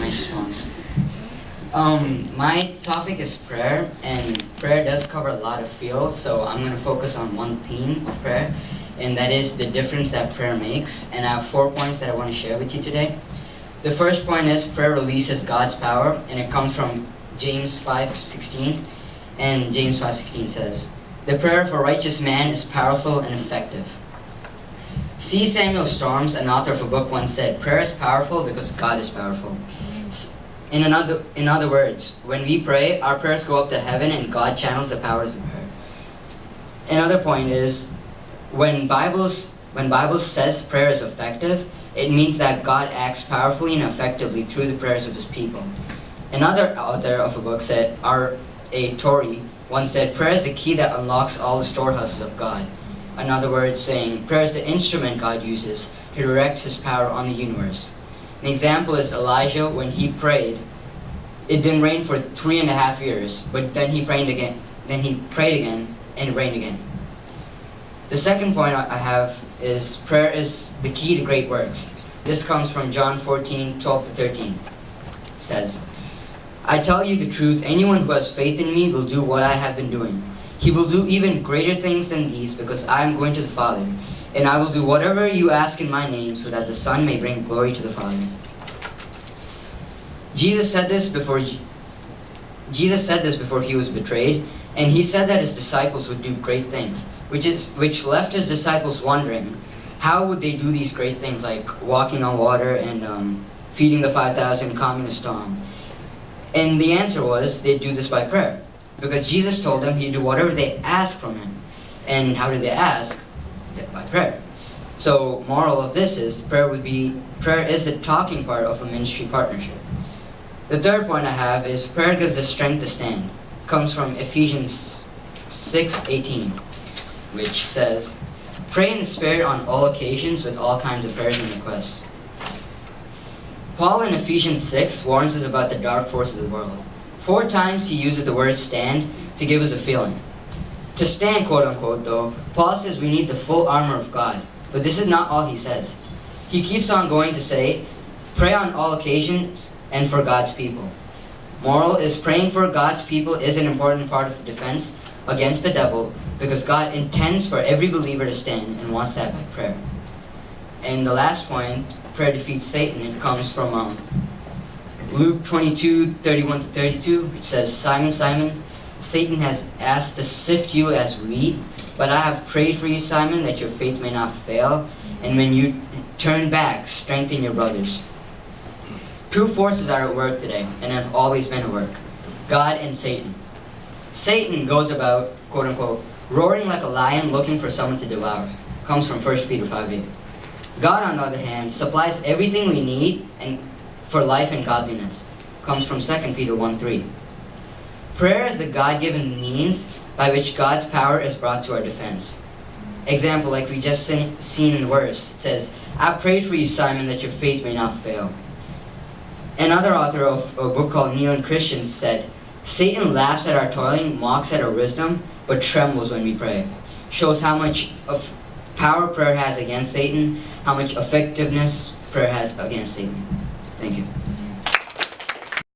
nice response. My topic is prayer, and prayer does cover a lot of fields, so I'm going to focus on one theme of prayer, and that is the difference that prayer makes. And I have 4 points that I want to share with you today. The first point is prayer releases God's power, and it comes from James 5:16, and James 5:16 says, "The prayer of a righteous man is powerful and effective." C. Samuel Storms, an author of a book, once said, "Prayer is powerful because God is powerful." In other words, when we pray, our prayers go up to heaven and God channels the powers of prayer. Another point is, when Bible says prayer is effective, it means that God acts powerfully and effectively through the prayers of his people. Another author of a book said, R.A. Torrey, once said, "Prayer is the key that unlocks all the storehouses of God." In other words, saying, prayer is the instrument God uses to direct his power on the universe. An example is Elijah. When he prayed, it didn't rain for 3.5 years, but then he prayed again, and it rained again. The second point I have is prayer is the key to great works. This comes from John 14:12-13. It says, "I tell you the truth, anyone who has faith in me will do what I have been doing. He will do even greater things than these, because I am going to the Father. And I will do whatever you ask in my name, so that the Son may bring glory to the Father." Jesus said this before he was betrayed, and he said that his disciples would do great things, which left his disciples wondering, how would they do these great things, like walking on water and feeding the 5,000, calming a storm? And the answer was they'd do this by prayer, because Jesus told them he'd do whatever they ask from him. And how did they ask? By prayer. So, moral of this is prayer is the talking part of a ministry partnership. The third point I have is prayer gives the strength to stand. It comes from Ephesians 6:18, which says, "Pray in the Spirit on all occasions with all kinds of prayers and requests." Paul in Ephesians 6 warns us about the dark forces of the world. 4 times he uses the word stand to give us a feeling. To stand, quote unquote, though, Paul says we need the full armor of God. But this is not all he says. He keeps on going to say, pray on all occasions and for God's people. Moral is praying for God's people is an important part of defense against the devil, because God intends for every believer to stand and wants that by prayer. And the last point, prayer defeats Satan. It comes from Luke 22:31-32, which says, "Simon, Simon, Satan has asked to sift you as wheat, but I have prayed for you, Simon, that your faith may not fail, and when you turn back, strengthen your brothers." 2 forces are at work today, and have always been at work: God and Satan. Satan goes about, quote unquote, roaring like a lion looking for someone to devour. Comes from 1 Peter 5:8. God, on the other hand, supplies everything we need and for life and godliness. Comes from 2 Peter 1:3. Prayer is the God-given means by which God's power is brought to our defense. Example, like we just seen in the verse, it says, "I prayed for you, Simon, that your faith may not fail." Another author of a book called Kneeling Christians said, "Satan laughs at our toiling, mocks at our wisdom, but trembles when we pray." Shows how much of power prayer has against Satan, how much effectiveness prayer has against Satan. Thank you.